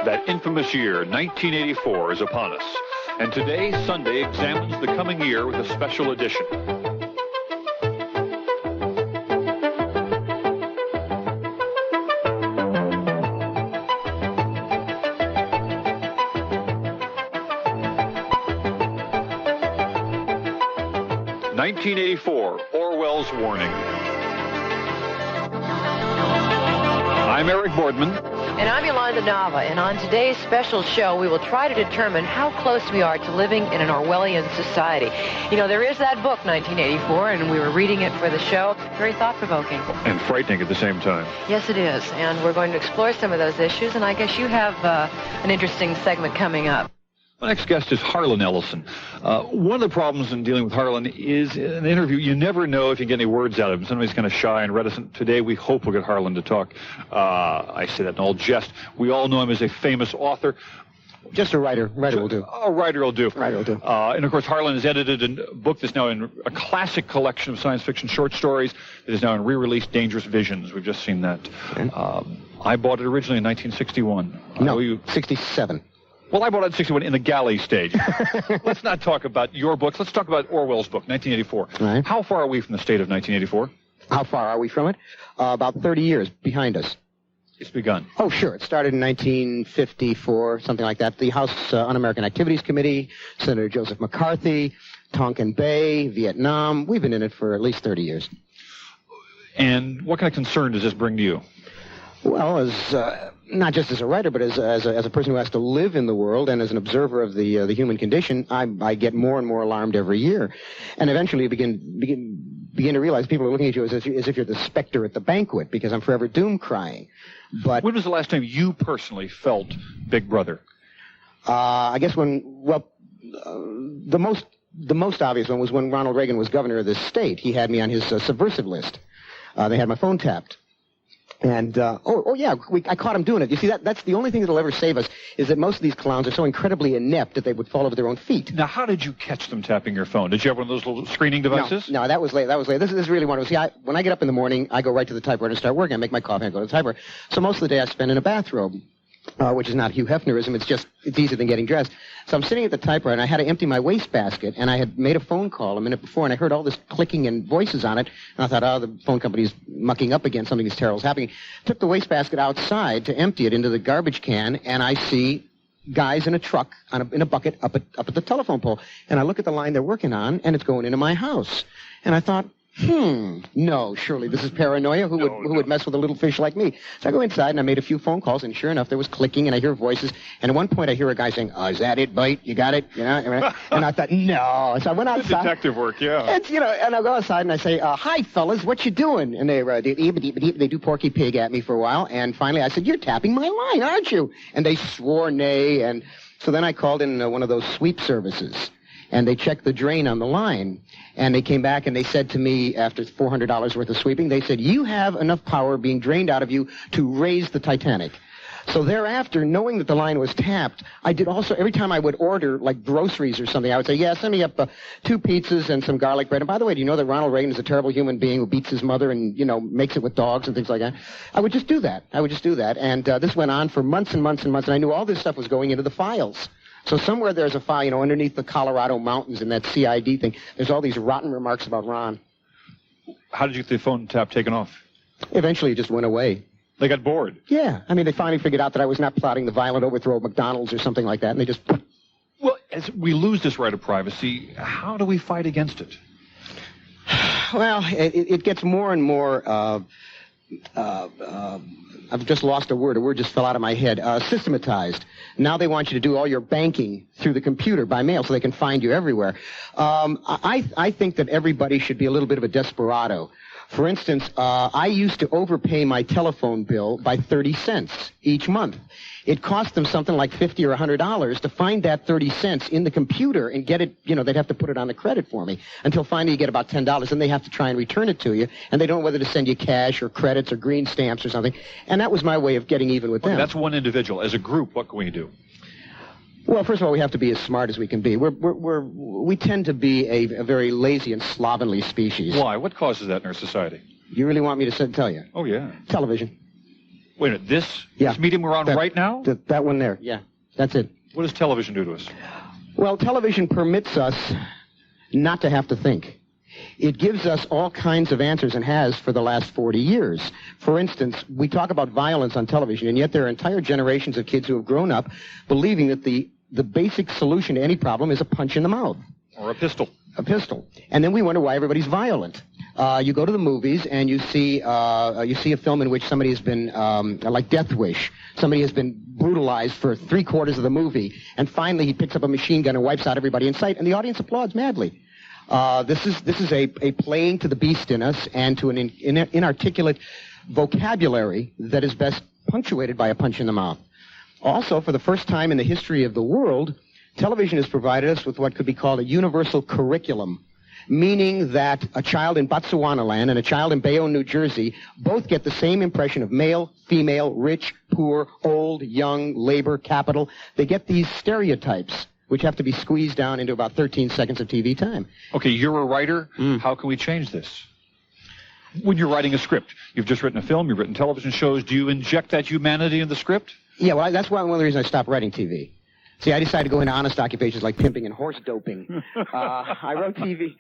That infamous year, 1984, is upon us. And today, Sunday, examines the coming year with a special edition. "1984, Orwell's Warning." I'm Eric Boardman. And I'm Yolanda Nava, and on today's special show, we will try to determine how close we are to living in an Orwellian society. You know, there is that book, 1984, and we were reading it for the show. Very thought-provoking. And frightening at the same time. Yes, it is, and we're going to explore some of those issues, and I guess you have an interesting segment coming up. My next guest is Harlan Ellison. One of the problems in dealing with Harlan is in an interview, you never know if you get any words out of him. Somebody's kind of shy and reticent. Today, we hope we'll get Harlan to talk. I say that in all jest. We all know him as a famous author. Just a writer. Writer will do. A writer will do. Writer will do. And, of course, Harlan has edited a book that's now in a classic collection of science fiction short stories that is now in re-released Dangerous Visions. We've just seen that. I bought it originally in 1961. No, 67. Well, I bought it in 61 in the galley stage. Let's not talk about your books. Let's talk about Orwell's book, 1984. Right. How far are we from the state of 1984? How far are we from it? About 30 years behind us. It's begun. Oh, sure. It started in 1954, something like that. The House Un-American Activities Committee, Senator Joseph McCarthy, Tonkin Bay, Vietnam. We've been in it for at least 30 years. And what kind of concern does this bring to you? Well, as not just as a writer, but as a person who has to live in the world and as an observer of the human condition, I get more and more alarmed every year, and eventually you begin to realize people are looking at you as if you're the specter at the banquet, because I'm forever doom crying. But when was the last time you personally felt Big Brother? I guess the most obvious one was when Ronald Reagan was governor of this state. He had me on his subversive list. They had my phone tapped. And, I caught him doing it. You see, that's the only thing that'll ever save us, is that most of these clowns are so incredibly inept that they would fall over their own feet. Now, how did you catch them tapping your phone? Did you have one of those little screening devices? No, that was late. This is really one of them. See, when I get up in the morning, I go right to the typewriter and start working. I make my coffee and I go to the typewriter. So most of the day I spend in a bathrobe, which is not Hugh Hefnerism. It's easier than getting dressed. So I'm sitting at the typewriter, and I had to empty my wastebasket, and I had made a phone call a minute before, and I heard all this clicking and voices on it, and I thought, the phone company's mucking up again. Something terrible is happening. Took the wastebasket outside to empty it into the garbage can, and I see guys in a truck in a bucket up at the telephone pole. And I look at the line they're working on, and it's going into my house. And I thought, no, surely this is paranoia. Who would mess with a little fish like me? So I go inside and I made a few phone calls, and sure enough, there was clicking, and I hear voices. And at one point, I hear a guy saying, "Is that it, Bite? You got it?" You know, and I thought, no. So I went outside. Detective work, yeah. And I go outside and I say, "Hi, fellas, what you doing?" And they do Porky Pig at me for a while, and finally I said, "You're tapping my line, aren't you?" And they swore nay, and so then I called in one of those sweep services. And they checked the drain on the line. And they came back and they said to me, after $400 worth of sweeping, they said, "You have enough power being drained out of you to raise the Titanic." So thereafter, knowing that the line was tapped, I did also, every time I would order, like groceries or something, I would say, "Yeah, send me up 2 pizzas and some garlic bread. And by the way, do you know that Ronald Reagan is a terrible human being who beats his mother and, makes it with dogs and things like that?" I would just do that. And this went on for months and months and months, and I knew all this stuff was going into the files. So somewhere there's a file, underneath the Colorado mountains in that CID thing, there's all these rotten remarks about Ron. How did you get the phone tap taken off? Eventually it just went away. They got bored. Yeah. They finally figured out that I was not plotting the violent overthrow of McDonald's or something like that, and they just... Well, as we lose this right of privacy, how do we fight against it? Well, it gets more and more... I've just lost a word. A word just fell out of my head. Systematized. Now they want you to do all your banking through the computer by mail so they can find you everywhere. I think that everybody should be a little bit of a desperado. For instance, I used to overpay my telephone bill by 30 cents each month. It cost them something like $50 or $100 to find that 30 cents in the computer and get it, they'd have to put it on the credit for me until finally you get about $10, and they have to try and return it to you, and they don't know whether to send you cash or credits or green stamps or something. And that was my way of getting even with them. That's one individual. As a group, what can we do? Well, first of all, we have to be as smart as we can be. We tend to be a very lazy and slovenly species. Why? What causes that in our society? You really want me to tell you? Oh, yeah. Television. Wait a minute, this medium we're on right now? That one there, yeah. That's it. What does television do to us? Well, television permits us not to have to think. It gives us all kinds of answers and has for the last 40 years. For instance, we talk about violence on television, and yet there are entire generations of kids who have grown up believing that the basic solution to any problem is a punch in the mouth. Or a pistol. A pistol. And then we wonder why everybody's violent. You go to the movies and you see a film in which somebody has been, like Death Wish, somebody has been brutalized for 3/4 of the movie, and finally he picks up a machine gun and wipes out everybody in sight, and the audience applauds madly. This is a playing to the beast in us and to an inarticulate vocabulary that is best punctuated by a punch in the mouth. Also, for the first time in the history of the world, television has provided us with what could be called a universal curriculum, meaning that a child in Botswana and a child in Bayonne, New Jersey, both get the same impression of male, female, rich, poor, old, young, labor, capital. They get these stereotypes, which have to be squeezed down into about 13 seconds of TV time. Okay, you're a writer. How can we change this? When you're writing a script, you've just written a film, you've written television shows, do you inject that humanity in the script? Yeah, well, that's one of the reasons I stopped writing TV. See, I decided to go into honest occupations like pimping and horse doping. I wrote TV.